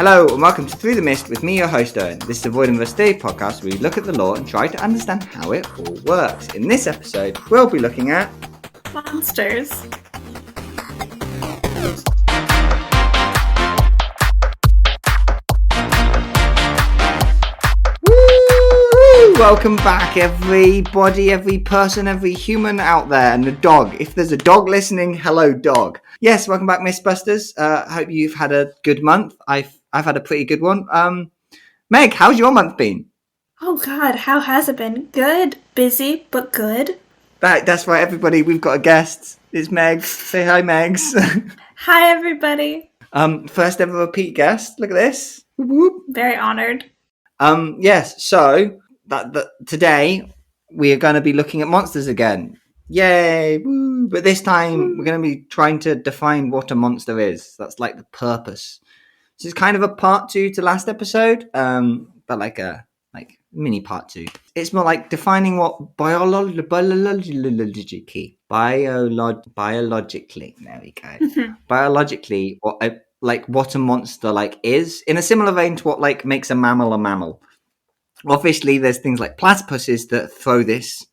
Hello and welcome to Through the Mist with me, your host Owen. This is a Void University podcast where we look at the law and try to understand how it all works. In this episode, we'll be looking at... Monsters. Woo! Welcome back everybody, every person, every human out there, and the dog. If there's a dog listening, hello dog. Yes, welcome back Mistbusters. Hope you've had a good month. I've had a pretty good one. Meg, how's your month been? Oh God, how has it been? Good, busy, but good. That's right, everybody. We've got a guest. It's Megs. Say hi, Megs. Hi, everybody. First ever repeat guest. Look at this. Whoop, whoop. Very honored. Yes. So today we are going to be looking at monsters again. Yay! Woo! But this time we're going to be trying to define what a monster is. That's like the purpose. So it's kind of a part 2 to last episode, but like a mini part 2. It's more like defining what biologically. There we go. Biologically, what a monster is, in a similar vein to what makes a mammal a mammal. Obviously, there's things like platypuses that throw this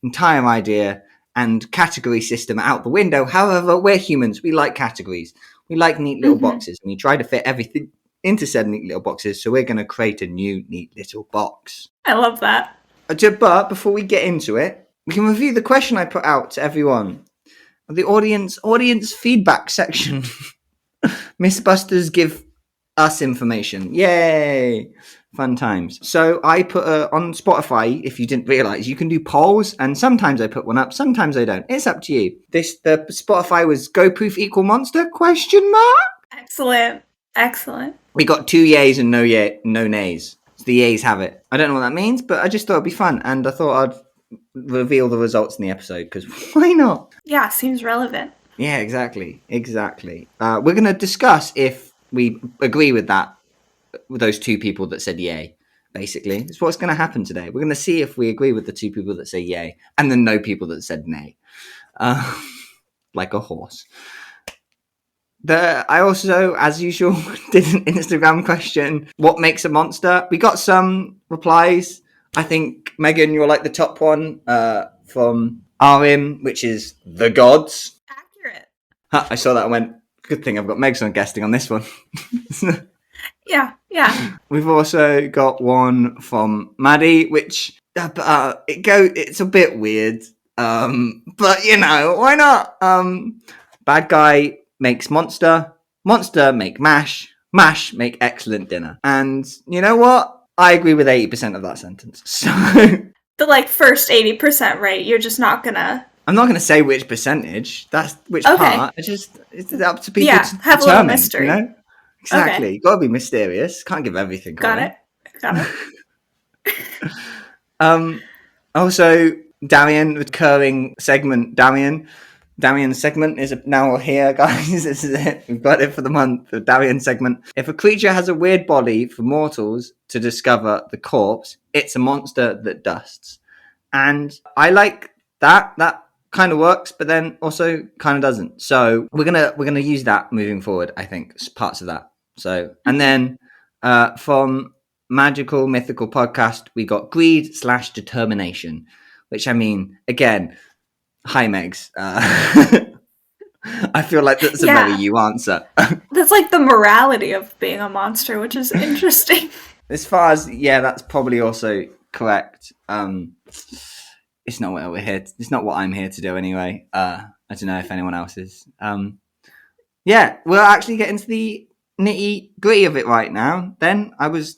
entire idea and category system out the window. However, we're humans. We like categories. We like neat little boxes, and we try to fit everything into said neat little boxes, so we're going to create a new neat little box. I love that. But before we get into it, we can review the question I put out to everyone. The audience feedback section. Mistbusters give us information. Yay! Fun times. So I put on Spotify, if you didn't realise, you can do polls, and sometimes I put one up, sometimes I don't. It's up to you. The Spotify was Go Proof Equal Monster? ? Excellent. We got 2 yays and no nays. So the yays have it. I don't know what that means, but I just thought it'd be fun, and I thought I'd reveal the results in the episode, because why not? Yeah, seems relevant. Yeah, exactly. We're going to discuss if we agree with those 2 people that said yay, basically. It's what's going to happen today. We're going to see if we agree with the 2 people that say yay, and the no people that said nay. Like a horse. I also, as usual, did an Instagram question. What makes a monster? We got some replies. I think, Megan, you're like the top one from RM, which is the gods. Accurate. I saw that and went, good thing I've got Megs on guesting on this one. Yeah. We've also got one from Maddie, which it's a bit weird, but why not? Bad guy makes monster make mash make excellent dinner, and you know what? I agree with 80% of that sentence. So the first 80% right. You're just not gonna. I'm not gonna say which percentage. That's which part. It's up to people to have determine, a little mystery. Exactly. Okay. You gotta be mysterious. Can't give everything. Got it. Also, Darian, recurring segment. Darian's segment is now here, guys. This is it. We've got it for the month. The Darian segment. If a creature has a weird body for mortals to discover the corpse, it's a monster that dusts. And I like that. That kind of works, but then also kind of doesn't. So we're gonna use that moving forward. I think parts of that. So, and then from Magical Mythical Podcast, we got greed/determination, which, I mean, again, hi Megs. I feel like that's a very you answer. That's like the morality of being a monster, which is interesting. As far as that's probably also correct. It's not what we're here. It's not what I'm here to do anyway. I don't know if anyone else is. We're actually getting to the nitty gritty of it right now. Then there's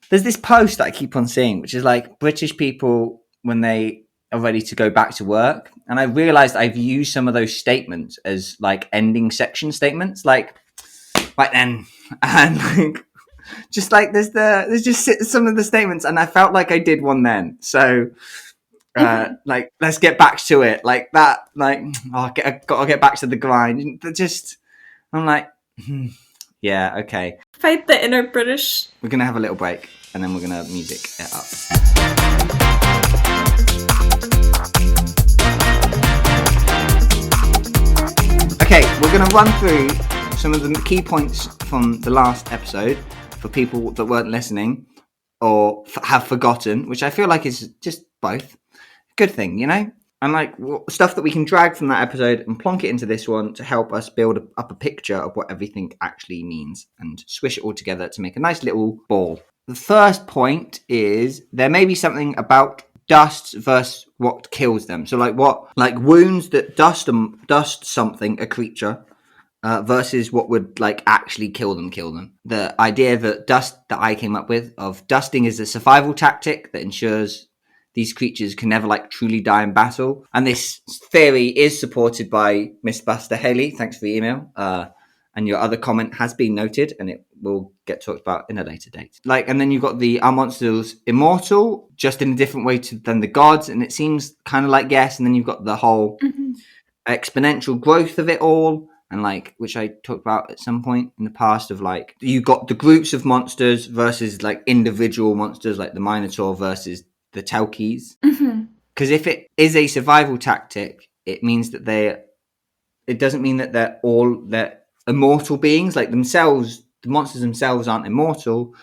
this post that I keep on seeing, which is like British people when they are ready to go back to work, and I realized I've used some of those statements as like ending section statements, like right then, and just like there's just some of the statements, and I felt like I did one then. So let's get back to it, like that, like I gotta get back to the grind. I'm like. Yeah, okay. Fight the inner British. We're going to have a little break, and then we're going to music it up. Okay, we're going to run through some of the key points from the last episode. for people that weren't listening or have forgotten, which I feel like is just both. Good thing, you know? And like stuff that we can drag from that episode and plonk it into this one to help us build up a picture of what everything actually means and swish it all together to make a nice little ball. The first point is there may be something about dust versus what kills them. So like wounds that dust something, a creature, versus what would like actually kill them. The idea that I came up with of dusting is a survival tactic that ensures these creatures can never like truly die in battle. And this theory is supported by Miss Buster Haley. Thanks for the email. And your other comment has been noted, and it will get talked about in a later date. Like, and then you've got our monsters immortal, just in a different way than the gods, and it seems kind of like yes. And then you've got the whole exponential growth of it all, and like which I talked about at some point in the past of like you got the groups of monsters versus like individual monsters, like the Minotaur versus the Telkis. Because if it is a survival tactic, it means that it doesn't mean that they're immortal beings like themselves. The monsters themselves aren't immortal,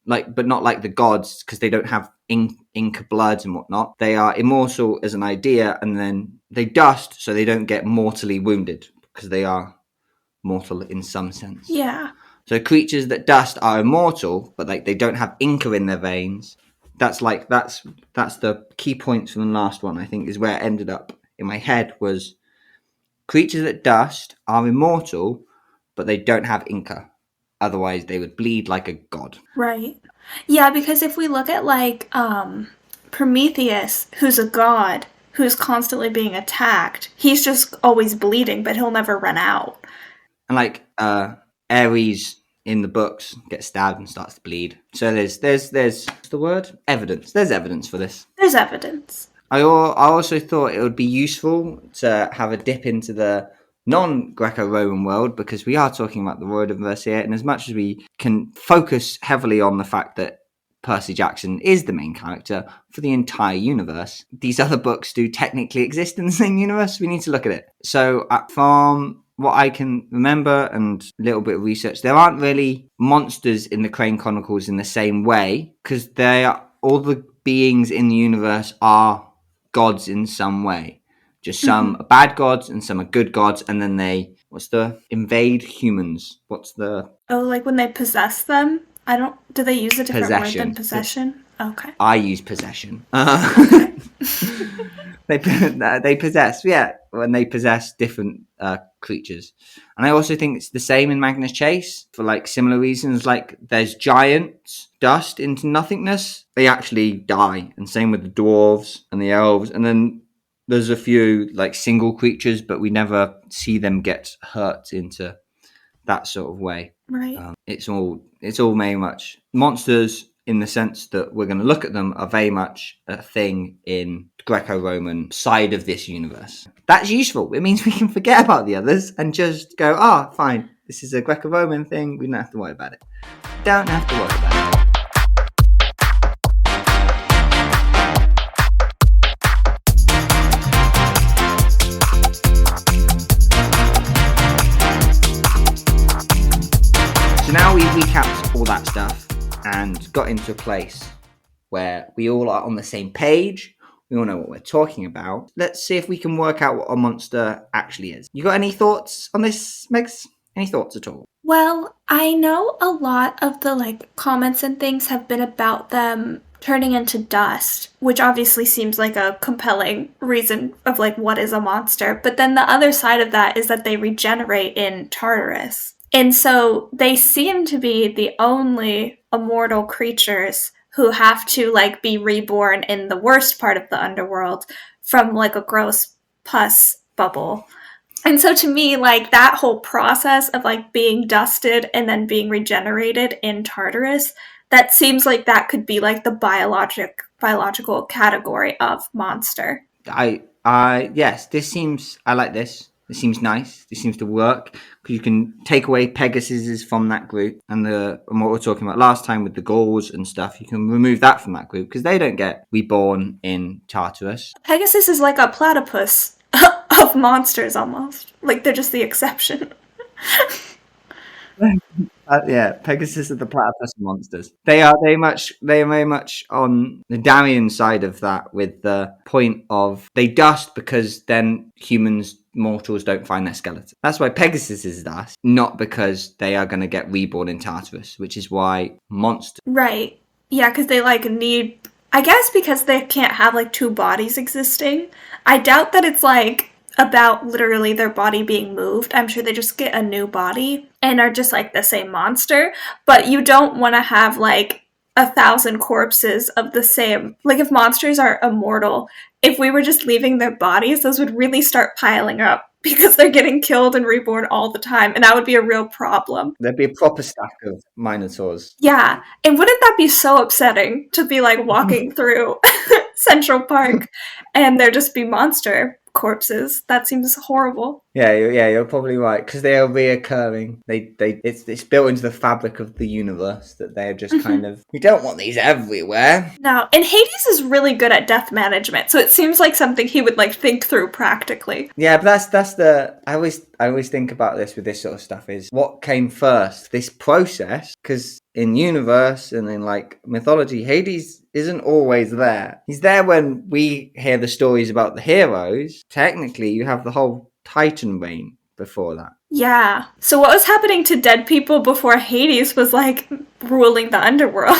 like, but not like the gods because they don't have Inca bloods and whatnot. They are immortal as an idea, and then they dust so they don't get mortally wounded because they are mortal in some sense. Yeah. So creatures that dust are immortal, but like they don't have Inca in their veins. That's the key points from the last one. I think is where it ended up in my head was creatures that dust are immortal, but they don't have Inca. Otherwise, they would bleed like a god. Right. Yeah, because if we look at like Prometheus, who's a god, who's constantly being attacked, he's just always bleeding, but he'll never run out. And like Ares in the books gets stabbed and starts to bleed. So there's what's the word? Evidence. There's evidence for this. There's evidence. I also thought it would be useful to have a dip into the non-Greco-Roman world because we are talking about the Royal here, and as much as we can focus heavily on the fact that Percy Jackson is the main character for the entire universe, these other books do technically exist in the same universe. We need to look at it. So from what I can remember and a little bit of research, there aren't really monsters in the Crane Chronicles in the same way because all the beings in the universe are gods in some way. Just some are bad gods and some are good gods, and then they invade humans? Like when they possess them? Do they use a different word than possession? Okay. I use possession. Okay. They possess, yeah, when they possess different creatures. And I also think it's the same in Magnus Chase for like similar reasons. Like there's giants dust into nothingness. They actually die. And same with the dwarves and the elves. And then there's a few like single creatures, but we never see them get hurt into that sort of way. Right. It's all very much monsters in the sense that we're going to look at them are very much a thing in the Greco-Roman side of this universe. That's useful. It means we can forget about the others and just go, fine, this is a Greco-Roman thing. We don't have to worry about it. Don't have to worry about it. So now we recapped all that stuff and got into a place where we all are on the same page. We all know what we're talking about. Let's see if we can work out what a monster actually is. You got any thoughts on this, Megs? Any thoughts at all? Well, I know a lot of the comments and things have been about them turning into dust, which obviously seems like a compelling reason of what is a monster. But then the other side of that is that they regenerate in Tartarus. And so they seem to be the only immortal creatures who have to be reborn in the worst part of the underworld from a gross pus bubble. And so to me, that whole process of being dusted and then being regenerated in Tartarus, that seems like that could be the biological category of monster. Yes, I like this. It seems nice. This seems to work because you can take away Pegasus from that group and what we were talking about last time with the Gauls and stuff. You can remove that from that group because they don't get reborn in Tartarus. Pegasus is like a platypus of monsters almost. They're just the exception. Yeah, Pegasus are the platypus monsters. They are very much on the Darien side of that, with the point of they dust because then mortals don't find their skeleton. That's why Pegasus is dust, not because they are going to get reborn in Tartarus, which is why monsters. Right. Yeah, because they like need. I guess because they can't have like two bodies existing. I doubt that it's like about literally their body being moved. I'm sure they just get a new body and are just like the same monster. But you don't want to have like 1,000 corpses of the same. Like if monsters are immortal, if we were just leaving their bodies, those would really start piling up because they're getting killed and reborn all the time, and that would be a real problem. There'd be a proper stack of minotaurs. Yeah, and wouldn't that be so upsetting to be like walking through Central Park and there just be monster corpses? That seems horrible. You're probably right, because they are reoccurring. It's built into the fabric of the universe that they're just kind of. We don't want these everywhere. No, and Hades is really good at death management, so it seems like something he would like think through practically. Yeah, but that's the. I always think about this with this sort of stuff is what came first, this process, because in universe and in like mythology, Hades isn't always there. He's there when we hear the stories about the heroes. Technically, you have the whole Titan reign before that. Yeah. So what was happening to dead people before Hades was like ruling the underworld?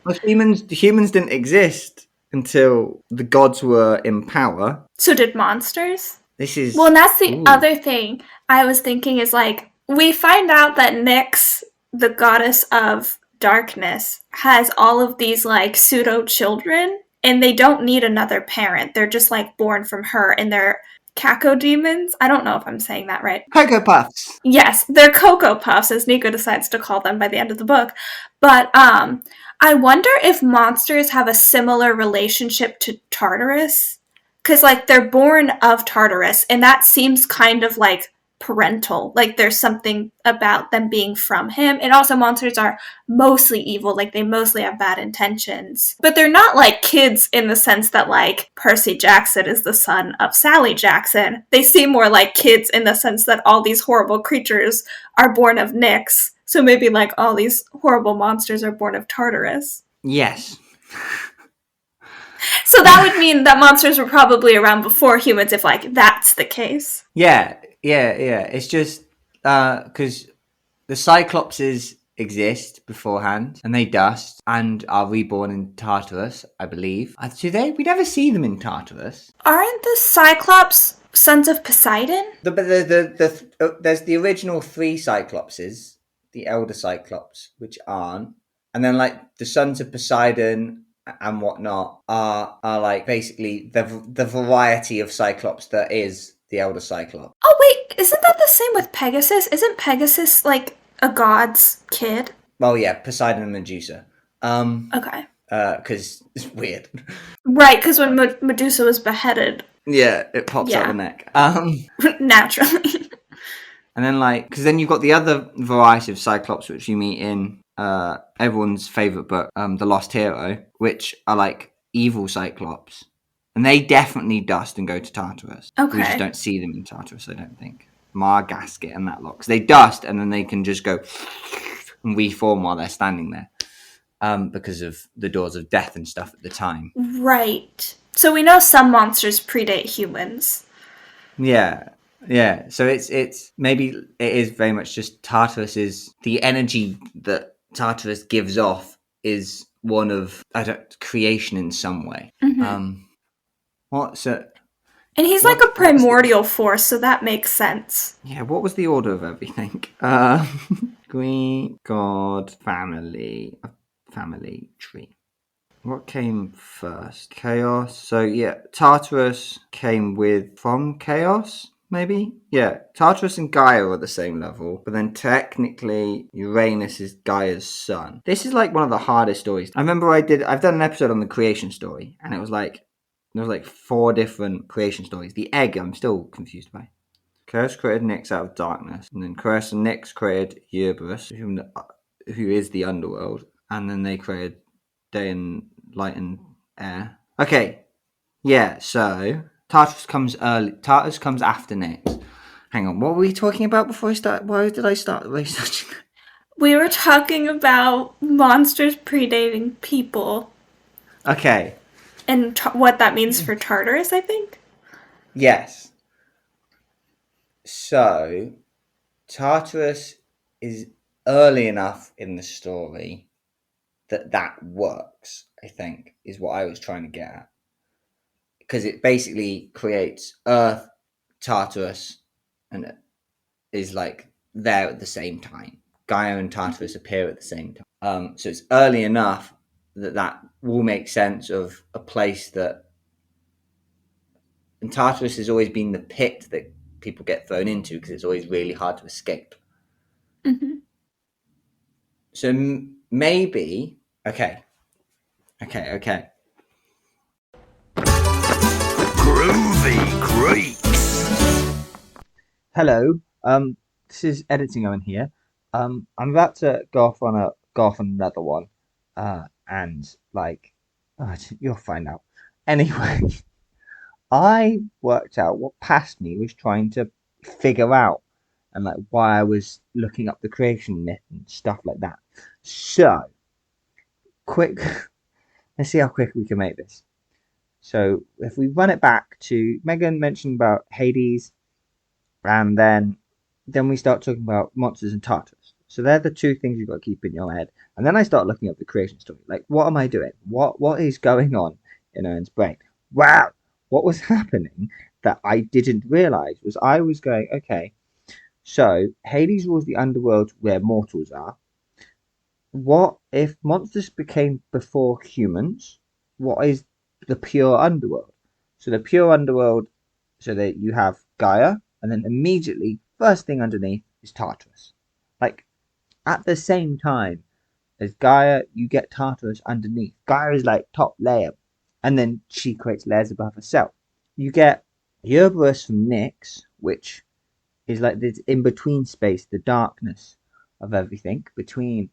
Well, humans didn't exist until the gods were in power. So did monsters? This is Well, and that's the other thing I was thinking is like, we find out that Nyx, the goddess of darkness, has all of these like pseudo children, and they don't need another parent. They're just like born from her, and they're cacodemons. I don't know if I'm saying that right. Cocoa Puffs. Yes, they're Cocoa Puffs, as Nico decides to call them by the end of the book. But I wonder if monsters have a similar relationship to Tartarus. Because, like, they're born of Tartarus, and that seems kind of like parental. Like, there's something about them being from him. And also, monsters are mostly evil. Like, they mostly have bad intentions. But they're not like kids in the sense that, like, Percy Jackson is the son of Sally Jackson. They seem more like kids in the sense that all these horrible creatures are born of Nyx. So maybe, like, all these horrible monsters are born of Tartarus. Yes. So that would mean that monsters were probably around before humans if, like, that's the case. Yeah. It's just because the Cyclopses exist beforehand, and they dust and are reborn in Tartarus, I believe. Do they? We never see them in Tartarus. Aren't the Cyclops sons of Poseidon? There's the original 3 Cyclopses, the Elder Cyclops, which aren't, and then like the sons of Poseidon and whatnot are like basically the variety of Cyclops that is the Elder Cyclops. Oh, wait, isn't that the same with Pegasus? Isn't Pegasus, like, a god's kid? Well, yeah, Poseidon and Medusa. Okay. Because it's weird. Right, because when Medusa was beheaded. Yeah, it pops out the neck. Naturally. And then, like, because then you've got the other variety of Cyclops, which you meet in everyone's favourite book, The Lost Hero, which are, like, evil Cyclops. And they definitely dust and go to Tartarus. Okay. We just don't see them in Tartarus, I don't think. Mar Gasket and that lot. Because they dust, and then they can just go and reform while they're standing there. Because of the doors of death and stuff at the time. Right. So we know some monsters predate humans. Yeah. So it's maybe it is very much just Tartarus is the energy that Tartarus gives off is one of creation in some way. Mm-hmm. What's it? And he's like a primordial force, so that makes sense. Yeah, what was the order of everything? Greek god family tree. What came first? Chaos. So yeah, Tartarus came from Chaos, maybe? Yeah, Tartarus and Gaia are the same level, but then technically Uranus is Gaia's son. This is like one of the hardest stories. I remember I've done an episode on the creation story, and there was like 4 different creation stories. The egg, I'm still confused by. Chaos created Nyx out of darkness, and then Chaos and Nyx created Cerberus, who is the underworld, and then they created day and light and air. Okay, yeah, so Tartarus comes early. Tartarus comes after Nyx. Hang on, what were we talking about before I start? Why did I start researching? We were talking about monsters predating people Okay. and what that means for Tartarus, I think. Yes. So Tartarus is early enough in the story that works, I think, is what I was trying to get at. Because it basically creates Earth, Tartarus, and is like there at the same time. Gaia and Tartarus appear at the same time. So it's early enough that will make sense of a place that. And Tartarus has always been the pit that people get thrown into because it's always really hard to escape. Mm-hmm. So maybe. Okay. Okay. Groovy Greeks. Hello. This is editing Owen here. I'm about to go off on another one. And like, you'll find out. Anyway, I worked out what past me was trying to figure out, and like why I was looking up the creation myth and stuff like that. So, quick. Let's see how quick we can make this. So, if we run it back to Megan mentioned about Hades, and then we start talking about monsters and Tartarus. So they're the two things you've got to keep in your head. And then I start looking up the creation story. Like, what am I doing? What is going on in Ern's brain? Wow, what was happening that I didn't realize was I was going, okay, so Hades rules the underworld where mortals are. What if monsters became before humans? What is the pure underworld? So the pure underworld, so that you have Gaia, and then immediately, first thing underneath is Tartarus. Like, at the same time as Gaia, you get Tartarus underneath. Gaia is like top layer, and then she creates layers above herself. You get Cerberus from Nyx, which is like this in between space, the darkness of everything between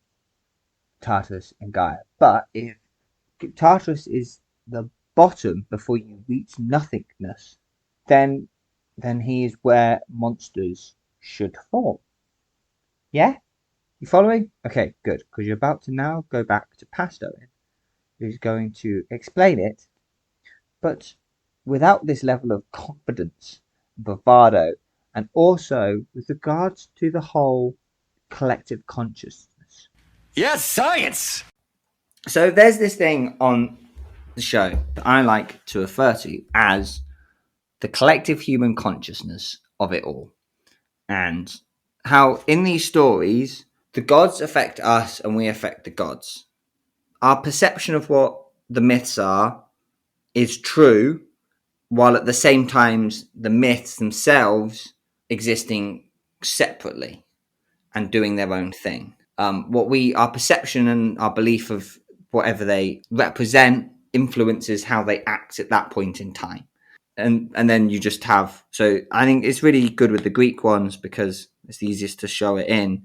Tartarus and Gaia. But if Tartarus is the bottom before you reach nothingness, then he is where monsters should fall. Yeah? You following? Okay, good. Because you're about to now go back to past Owen, who's going to explain it, but without this level of confidence, bravado, and also with regards to the whole collective consciousness. Yes, science! So there's this thing on the show that I like to refer to as the collective human consciousness of it all. And how in these stories, the gods affect us and we affect the gods. Our perception of what the myths are is true, while at the same time, the myths themselves existing separately and doing their own thing. Our perception and our belief of whatever they represent influences how they act at that point in time. And then you just have, so I think it's really good with the Greek ones because it's the easiest to show it in,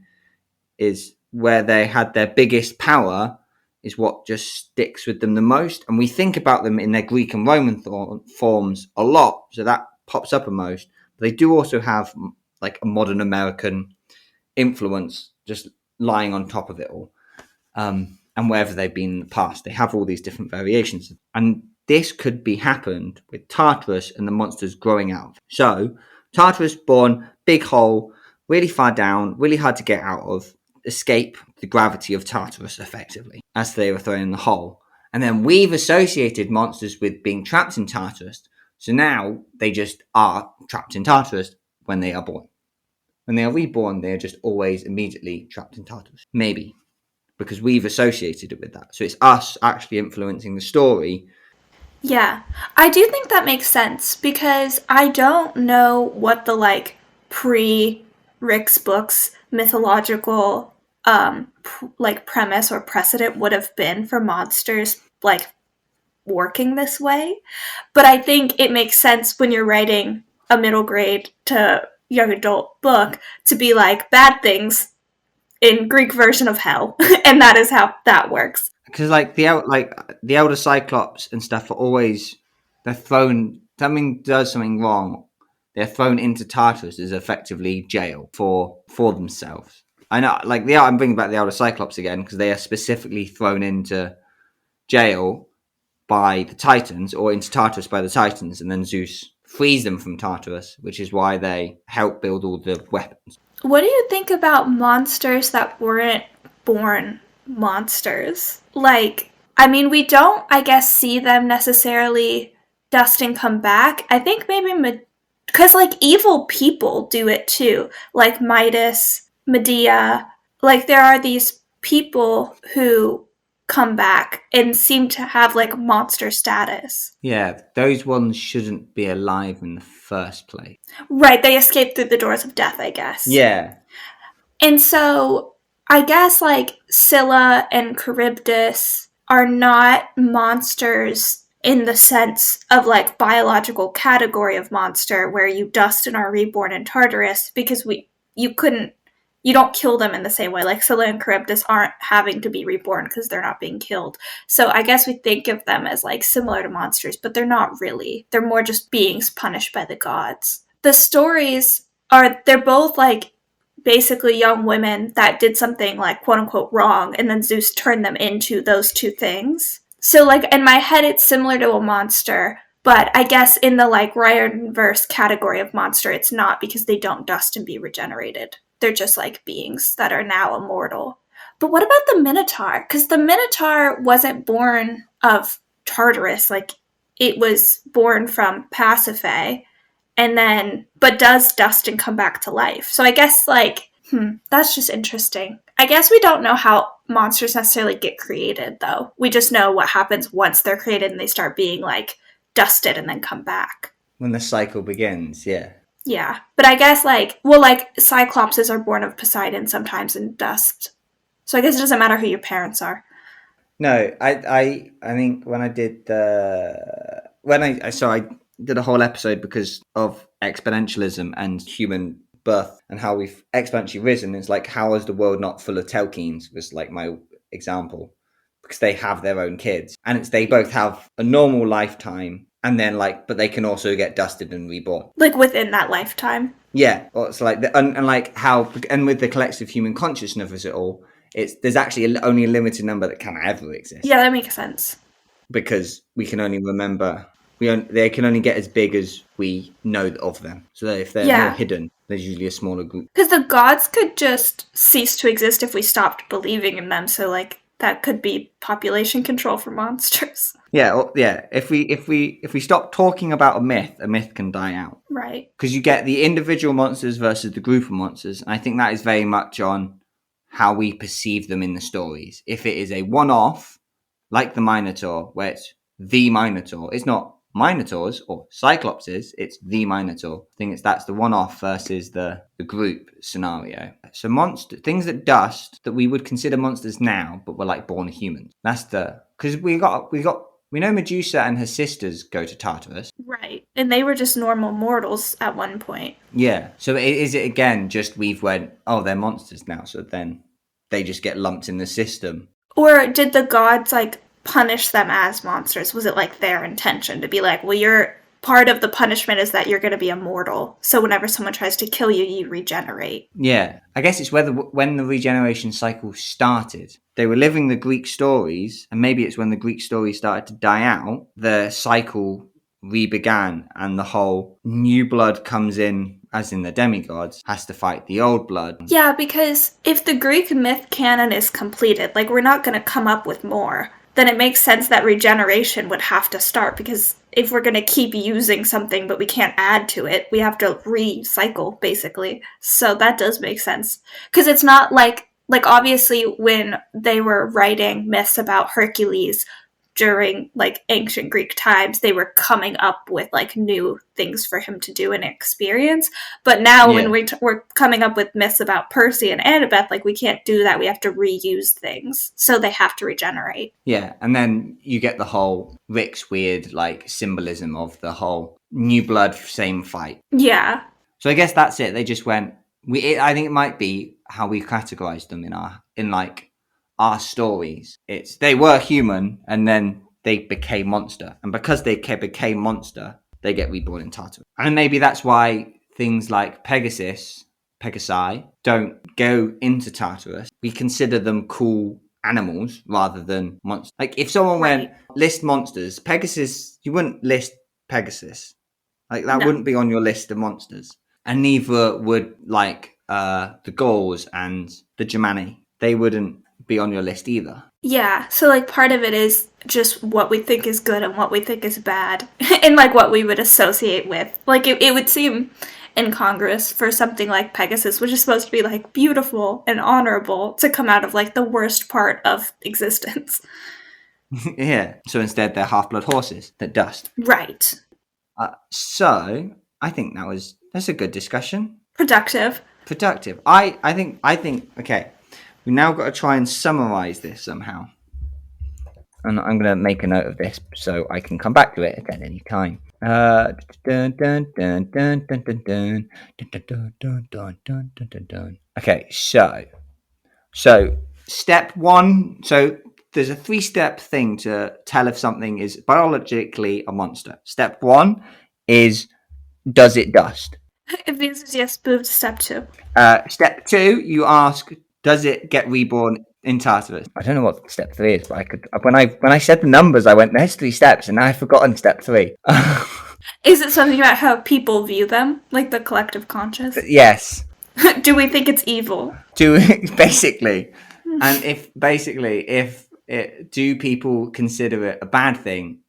is where they had their biggest power is what just sticks with them the most. And we think about them in their Greek and Roman forms a lot, so that pops up the most. But they do also have like a modern American influence just lying on top of it all. And wherever they've been in the past, they have all these different variations. And this could be happened with Tartarus and the monsters growing out. So Tartarus born, big hole, really far down, really hard to get out of, escape the gravity of Tartarus effectively as they were thrown in the hole. And then we've associated monsters with being trapped in Tartarus. So now they just are trapped in Tartarus when they are born. When they are reborn, they are just always immediately trapped in Tartarus. Maybe. Because we've associated it with that. So it's us actually influencing the story. Yeah, I do think that makes sense because I don't know what the like pre Rick's books mythological like premise or precedent would have been for monsters like working this way, but I think it makes sense when you're writing a middle grade to young adult book to be like bad things in Greek version of hell, and that is how that works. Because like the elder Cyclops and stuff are always, they're thrown, something does something wrong, they're thrown into Tartarus as effectively jail for themselves. I know, like I'm bringing back the Elder Cyclops again because they are specifically thrown into jail by the Titans, or into Tartarus by the Titans, and then Zeus frees them from Tartarus, which is why they help build all the weapons. What do you think about monsters that weren't born monsters? Like, I mean, we don't, I guess, see them necessarily dust and come back. I think maybe because, like, evil people do it too. Like Midas, Medea. Like, there are these people who come back and seem to have, like, monster status. Yeah, those ones shouldn't be alive in the first place. Right, they escape through the doors of death, I guess. Yeah. And so I guess like Scylla and Charybdis are not monsters in the sense of like biological category of monster where you dust and are reborn in Tartarus, because you don't kill them in the same way. Like Scylla and Charybdis aren't having to be reborn because they're not being killed. So I guess we think of them as like similar to monsters, but they're not really. They're more just beings punished by the gods. The stories they're both like basically young women that did something like quote unquote wrong, and then Zeus turned them into those two things. So like in my head it's similar to a monster, but I guess in the like Ryan-verse category of monster it's not, because they don't dust and be regenerated. They're just like beings that are now immortal. But what about the Minotaur? Because the Minotaur wasn't born of Tartarus, like it was born from Pasiphae, and then but does dust and come back to life. So I guess like that's just interesting. I guess we don't know how monsters necessarily get created though. We just know what happens once they're created and they start being like dusted and then come back. When the cycle begins, yeah. Yeah. But I guess like Cyclopses are born of Poseidon sometimes in dust. So I guess it doesn't matter who your parents are. No, I think when I did I did a whole episode because of exponentialism and human birth and how we've exponentially risen. It's like, how is the world not full of Telkines was like my example, because they have their own kids and they both have a normal lifetime, and then but they can also get dusted and reborn, like within that lifetime. Yeah, or it's like and like how, and with the collective human consciousness of it all, there's actually only a limited number that can ever exist. Yeah, that makes sense, because we can only remember. They can only get as big as we know of them. So that if they're more hidden, there's usually a smaller group. Because the gods could just cease to exist if we stopped believing in them. So like that could be population control for monsters. Yeah. If we stop talking about a myth can die out. Right. Because you get the individual monsters versus the group of monsters. And I think that is very much on how we perceive them in the stories. If it is a one-off, like the Minotaur, where it's the Minotaur, it's not Minotaurs or Cyclopses, it's the Minotaur. I think that's the one-off versus the group scenario. So things that dust that we would consider monsters now, but were like born humans. That's because we know Medusa and her sisters go to Tartarus. Right. And they were just normal mortals at one point. Yeah. So is it again just we've went, oh, they're monsters now, so then they just get lumped in the system? Or did the gods like punish them as monsters? Was it like their intention to be like, well, you're part of the punishment is that you're going to be immortal, so whenever someone tries to kill you, you regenerate? Yeah, I guess it's when the regeneration cycle started, they were living the Greek stories, and maybe it's when the Greek stories started to die out, the cycle re-began, and the whole new blood comes in, as in the demigods, has to fight the old blood. Yeah, because if the Greek myth canon is completed, like we're not going to come up with more, then it makes sense that regeneration would have to start, because if we're going to keep using something but we can't add to it, we have to recycle, basically. So that does make sense. Because it's not like obviously when they were writing myths about Hercules during like ancient Greek times, they were coming up with like new things for him to do and experience. But now when we're coming up with myths about Percy and Annabeth, like we can't do that. We have to reuse things. So they have to regenerate. Yeah, and then you get the whole Rick's weird like symbolism of the whole new blood, same fight. Yeah. So I guess that's it. They just went. I think it might be how we categorized them in our stories. They were human and then they became monster, and because they became monster, they get reborn in Tartarus. And maybe that's why things like Pegasus Pegasi don't go into Tartarus, we consider them cool animals rather than monsters. Like if someone went list monsters, Pegasus, you wouldn't list Pegasus. Like that wouldn't be on your list of monsters. And neither would like the Gauls and the Germani. They wouldn't be on your list either. Yeah, so like part of it is just what we think is good and what we think is bad, and like what we would associate with. Like it would seem incongruous for something like Pegasus, which is supposed to be like beautiful and honorable, to come out of like the worst part of existence. Yeah, so instead they're half-blood horses that dust. Right. So I think that's a good discussion. Productive. I think. Okay, we now got to try and summarize this somehow, and I'm going to make a note of this so I can come back to it at any time. Okay, so step one. So there's a 3-step thing to tell if something is biologically a monster. Step one is, does it dust? If the answer is yes, move to step 2. Step 2, you ask, does it get reborn in Tartarus? I don't know what step 3 is, but I could. When I said the numbers, I went, there's 3 steps, and now I've forgotten step 3. Is it something about how people view them, like the collective conscious? Yes. Do we think it's evil? Basically, and do people consider it a bad thing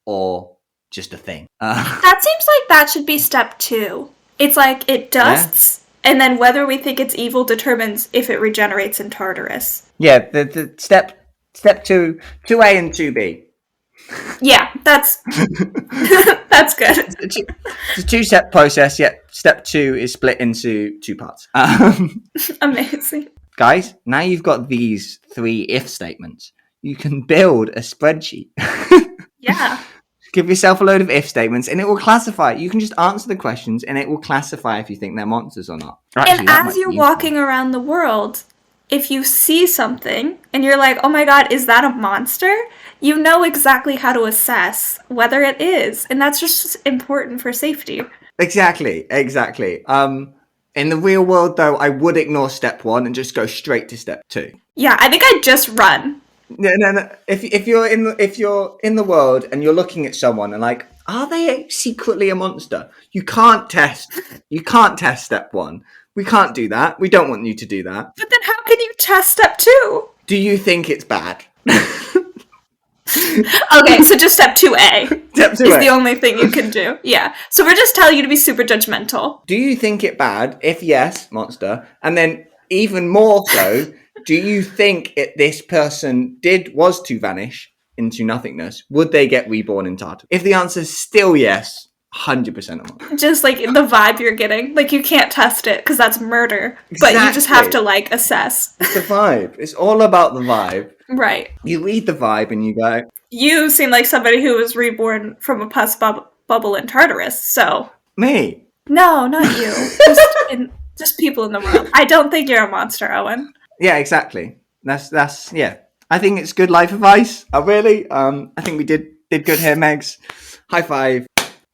or just a thing? That seems like that should be step 2. It's like it dusts, and then whether we think it's evil determines if it regenerates in Tartarus. Yeah, the step 2, 2A and 2B. Yeah, that's that's good. It's a 2-step process, yet step 2 is split into 2 parts. Amazing. Guys, now you've got these 3 if statements, you can build a spreadsheet. Yeah. Give yourself a load of if statements and it will classify. You can just answer the questions and it will classify if you think they're monsters or not. Actually, and as you're walking around the world, if you see something and you're like, oh my god, is that a monster? You know exactly how to assess whether it is. And that's just important for safety. Exactly. In the real world, though, I would ignore step 1 and just go straight to step 2. Yeah, I think I'd just run. No. If you're in the world and you're looking at someone and like, are they secretly a monster? You can't test step 1. We can't do that. We don't want you to do that. But then how can you test step 2? Do you think it's bad? Okay, so just step 2A. Step 2A is the only thing you can do. Yeah. So we're just telling you to be super judgmental. Do you think it bad? If yes, monster. And then even more so, do you think this person was to vanish into nothingness, would they get reborn in Tartarus? If the answer is still yes, 100% a monster. Just like the vibe you're getting. Like you can't test it because that's murder. Exactly. But you just have to like assess. It's the vibe. It's all about the vibe. Right. You read the vibe and you go, you seem like somebody who was reborn from a pus bubble in Tartarus, so... Me? No, not you. Just people in the world. I don't think you're a monster, Owen. Yeah, exactly. That's yeah. I think it's good life advice. Really. I think we did good here, Megs. High five.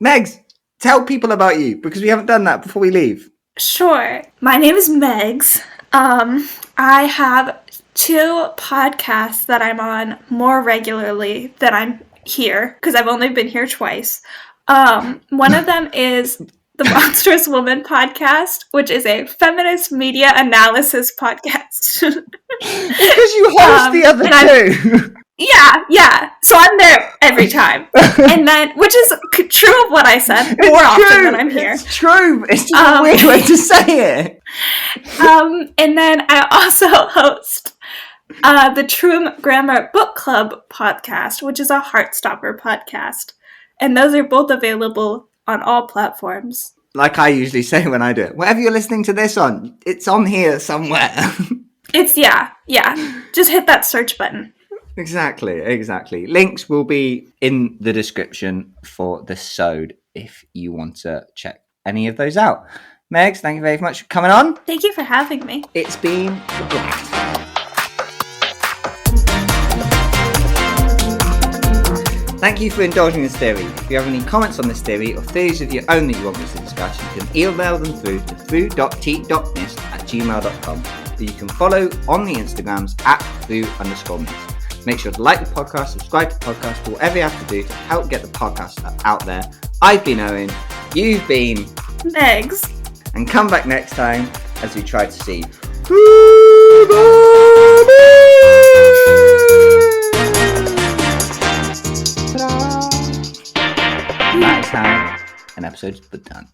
Megs, tell people about you, because we haven't done that before we leave. Sure. My name is Megs. I have 2 podcasts that I'm on more regularly than I'm here, because I've only been here twice. One of them is the Monstrous Woman podcast, which is a feminist media analysis podcast. Because you host the other 2. Yeah. So I'm there every time. And then, which is true of what I said more often than I'm here. It's true. It's just a weird way to say it. And then I also host the True Grammar Book Club podcast, which is a Heartstopper podcast. And those are both available on all platforms. Like I usually say when I do it. Whatever you're listening to this on, it's on here somewhere. It's, yeah. Just hit that search button. Exactly. Links will be in the description for the sode if you want to check any of those out. Megs, thank you very much for coming on. Thank you for having me. It's been a blast. Thank you for indulging this theory. If you have any comments on this theory or theories of your own that you want me to discuss, you can email them through to through.t.mist@gmail.com, or you can follow on the Instagrams @through_mist. Make sure to like the podcast, subscribe to the podcast, do whatever you have to do to help get the podcast out there. I've been Owen, you've been Megs. And come back next time as we try to see that is how an episode's done.